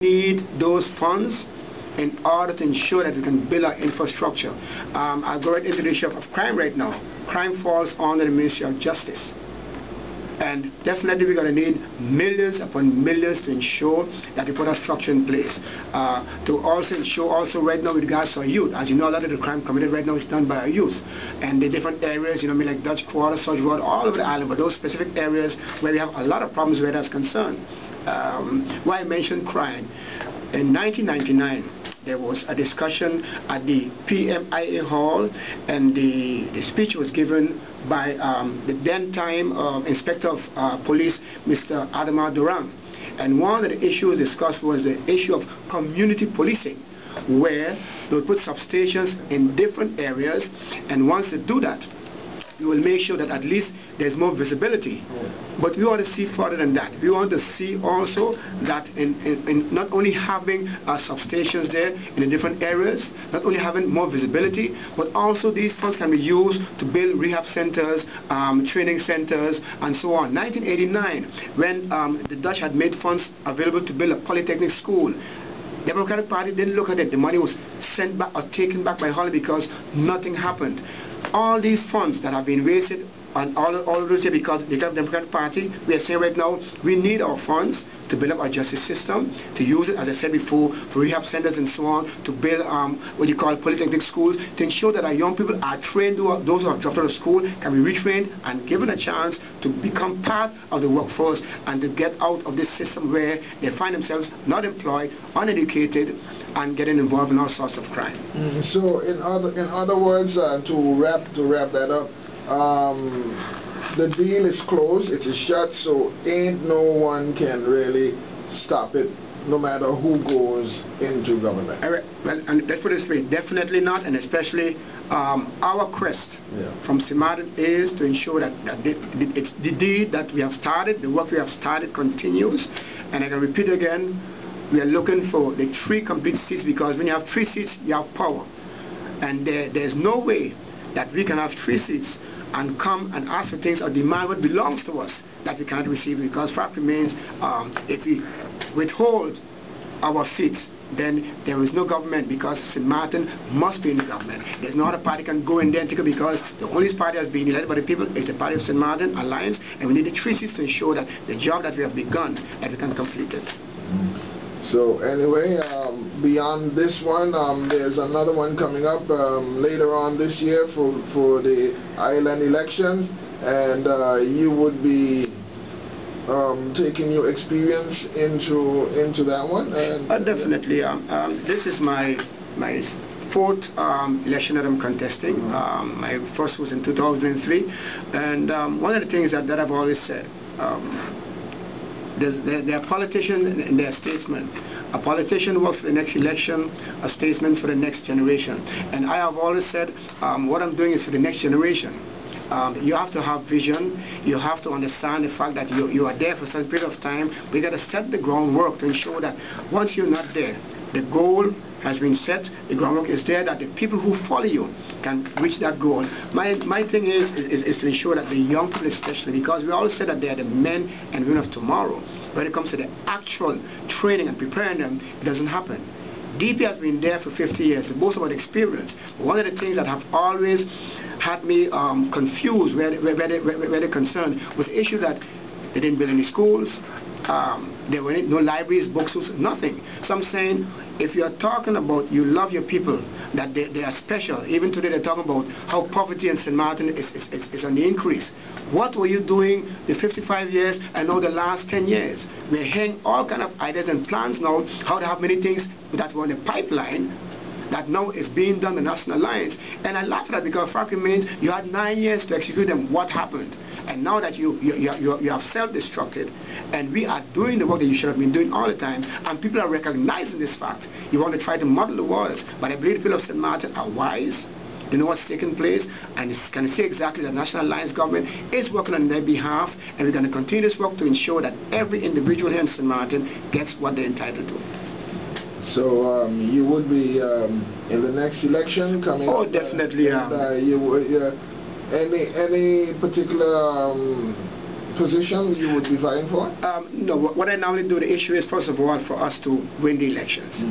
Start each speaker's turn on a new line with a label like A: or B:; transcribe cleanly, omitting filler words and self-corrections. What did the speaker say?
A: need those funds in order to ensure that we can build our infrastructure. I'll go right into the issue of crime right now. Crime falls under the Ministry of Justice. And definitely we're going to need millions upon millions to ensure that we put a structure in place. To also ensure also right now with regards to our youth. As you know, a lot of the crime committed right now is done by our youth. And the different areas, like Dutch Quarter, Such Road, all over the island, but those specific areas where we have a lot of problems where that's concerned. Why I mentioned crime. In 1999, there was a discussion at the PMIA Hall, and the speech was given by the then time Inspector of Police, Mr. Adama Duran. And one of the issues discussed was the issue of community policing, where they would put substations in different areas, and once they do that, we will make sure that at least there's more visibility. But we want to see further than that. We want to see also that in not only having substations there in the different areas, not only having more visibility, but also these funds can be used to build rehab centers, training centers, and so on. 1989, when the Dutch had made funds available to build a polytechnic school, the Democratic Party didn't look at it. The money was sent back or taken back by Holland because nothing happened. All these funds that have been wasted on all of those years because the Democratic Party, we are saying right now, we need our funds to build up our justice system, to use it, as I said before, for rehab centers and so on, to build what you call polytechnic schools, to ensure that our young people are trained, those who have dropped out of school can be retrained and given a chance to become part of the workforce and to get out of this system where they find themselves not employed, uneducated, and getting involved in all sorts of crime.
B: So in other words, to wrap that up, the deal is closed, it is shut, so ain't no one can really stop it, no matter who goes into government.
A: All right. Well, and let's put it this way, definitely not, and especially our quest from St. Martin is to ensure that it's the deed that we have started, the work we have started continues, and I can repeat again, we are looking for the 3 complete seats, because when you have 3 seats, you have power, and there's no way that we can have 3 seats and come and ask for things or demand what belongs to us that we cannot receive, because fact remains, if we withhold our seats, then there is no government, because St. Martin must be in the government. There's no other party can go in there and take it, because the only party that's being elected by the people is the party of St. Martin Alliance, and we need the 3 seats to ensure that the job that we have begun, that we can complete it.
B: So anyway, beyond this one, there's another one coming up later on this year for the island elections, and you would be taking your experience into that one. And,
A: definitely. This is my 4th election that I'm contesting. My first was in 2003, and one of the things that I've always said, there are politicians and there are statesmen. A politician works for the next election, a statesman for the next generation. And I have always said, what I'm doing is for the next generation. You have to have vision, you have to understand the fact that you are there for some period of time, but you got to set the groundwork to ensure that once you're not there, the goal has been set, the groundwork is there, that the people who follow you can reach that goal. My thing is to ensure that the young people especially, because we always say that they are the men and women of tomorrow, when it comes to the actual training and preparing them, it doesn't happen. DP has been there for 50 years, it's most about experience. But one of the things that have always had me confused where they're concerned was the issue that they didn't build any schools, there were no libraries, books, nothing. So I'm saying, if you're talking about you love your people, that they are special, even today they're talking about how poverty in St. Martin is on the increase. What were you doing the 55 years and now the last 10 years? We're hearing all kind of ideas and plans now, how to have many things that were in the pipeline that now is being done in the National Alliance. And I laugh at that, because fact remains, you had 9 years to execute them. What happened? And now that you have self-destructed, and we are doing the work that you should have been doing all the time, and people are recognizing this fact, you want to try to muddle the waters. But I believe the people of St. Martin are wise, they know what's taking place, and can say exactly that the National Alliance government is working on their behalf, and we're going to continue this work to ensure that every individual here in St. Martin gets what they're entitled to.
B: So you would be in the next election coming up?
A: Oh, definitely.
B: Any particular position you would be vying for?
A: No, what I normally do, the issue is, first of all, for us to win the elections.